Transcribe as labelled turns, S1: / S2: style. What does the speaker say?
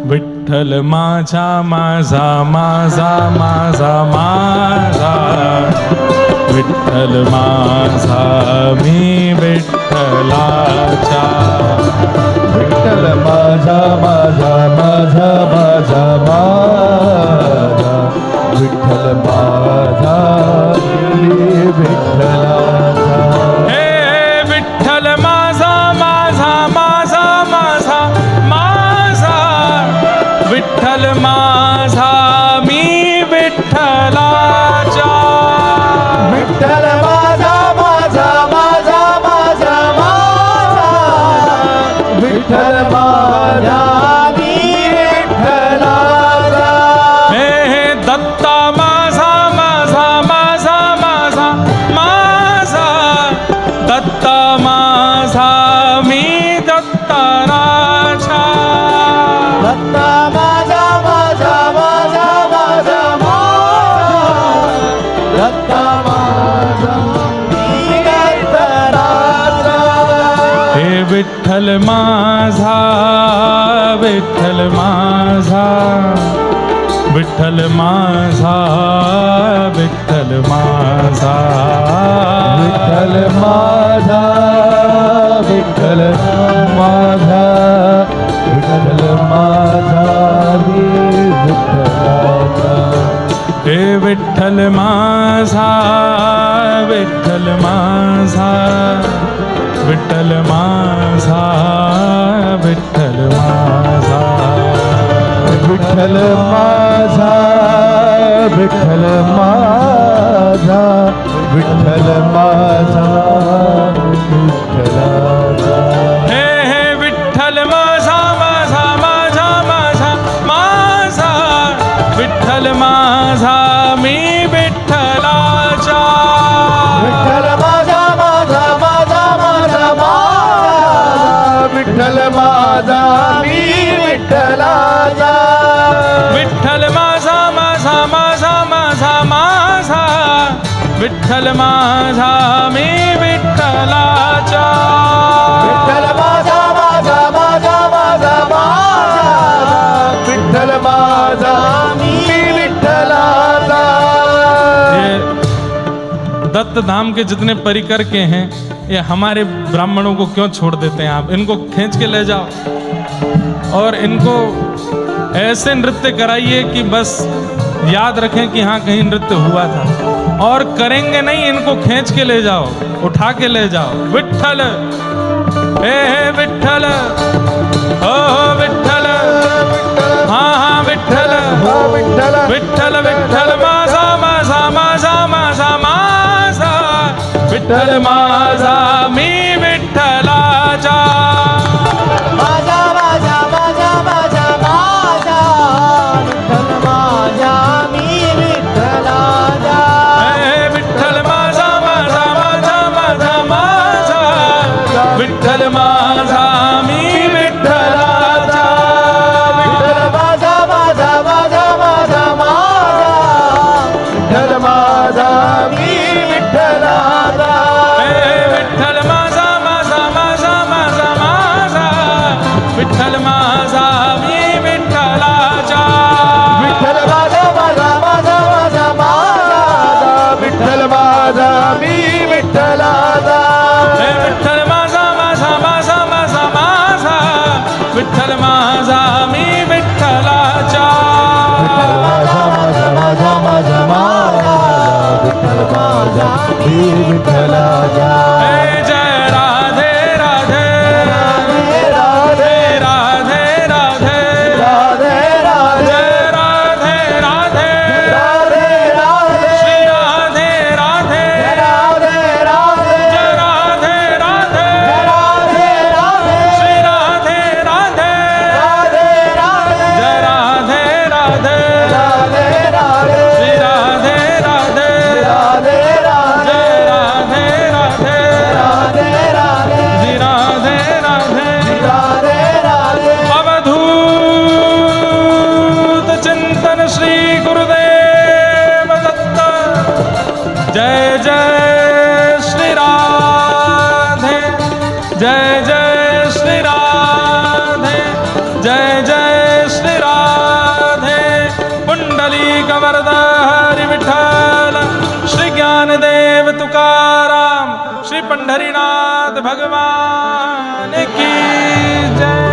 S1: विठ्ठल माझा माझा माझा माझा माझा विठ्ठल माझा मी विठ्ठलाचा
S2: विठ्ठल माझा माझा माझा माझा माझा विठ्ठल माझा मी विठ्ठलाचा
S1: हे विठ्ठल माझा माझा माझा माझा माझा विठ्ठल माझा मी विठ्ठलाचा
S2: विठ्ठल माझा माझा माझा माझा माझा विठ्ठल माझा मी विठ्ठलाचा
S1: हे दत्ता माझा माझा माझा माझा माझा दत्ता माझा मी दत्ताराचा
S2: दत्ता माझा माझा माझा माझा माझा दत्ता माझा मी दत्ताराचा
S1: हे विठ्ठल माझा विठ्ठल माझा विठ्ठल माझा विठ्ठल माझा
S2: विठ्ठल माझा विठ्ठल माझा विठ्ठल माझा मी विठ्ठलाचा
S1: हे विठ्ठल माझा विठ्ठल माझा विठ्ठल माझा विठ्ठल माझा
S2: विठ्ठल माझा विठ्ठल माझा विठ्ठल माझा विठ्ठलाचा
S1: हे विठ्ठल माझा माझा माझा माझा माझा विठ्ठल माझा मी विठ्ठलाचा
S2: विठ्ठल माझा माझा माझा माझा माझा विठ्ठल माझा मी विठ्ठलाचा
S1: विठ्ठल माझा माझा माझा माझा माझा विठ्ठल माझा मी विठ्ठलाचा
S2: विठ्ठल माझा माझा माझा माझा माझा विठ्ठल माझा मी विठ्ठलाचा
S1: ये दत्त धाम के जितने परिकर के हैं ये हमारे ब्राह्मणों को क्यों छोड़ देते हैं आप? इनको खींच के ले जाओ और इनको ऐसे नृत्य कराइए कि बस याद रखें कि हाँ कहीं नृत्य हुआ था, और करेंगे नहीं इनको खींच के ले जाओ, उठा के ले जाओ। विठ्ठल हे विठ्ठल हो विठ्ठल हाँ हाँ विठ्ठल
S2: विठ्ठल
S1: विठ्ठल विठ्ठल माझा माझा माझा माझा माझा विठ्ठल माझा मी विठ्ठलाचा
S2: माझा माझा माझा माझा माझा विठ्ठल माझा मी विठ्ठलाचा
S1: हे विठ्ठल माझा माझा माझा माझा माझा विठ्ठल माझा मी विठ्ठलाचा
S2: विठ्ठल माझा माझा माझा माझा माझा विठ्ठल माझा मी विठ्ठलाचा
S1: हे विठ्ठल माझा माझा माझा माझा माझा विठ्ठल माझा मी विठ्ठलाचा
S2: विठ्ठल माझा माझा माझा माझा माझा विठ्ठल माझा मी विठ्ठलाचा
S1: हे विठ्ठल माझा माझा माझा माझा माझा विठ्ठल माझा मी विठ्ठलाचा
S2: विठ्ठल माझा माझा माझा माझा माझा विठ्ठल माझा मी विठ्ठलाचा
S1: हे जय राधे राधे
S2: राधे राधे
S1: राधे राधे
S2: राधे राधे
S1: जय राधे राधे
S2: राधे राधे
S1: श्री राधे राधे
S2: राधे राधे
S1: जय राधे राधे
S2: राधे राधे
S1: श्री राधे राधे
S2: राधे राधे
S1: जय राधे राधे
S2: राधे राधे
S1: श्री राधे राधे
S2: राधे राधे
S1: जय राधे राधे कमरदारी विठ्ठल, श्री ज्ञानदेव तुकाराम, श्री पंढरीनाथ भगवान की जय।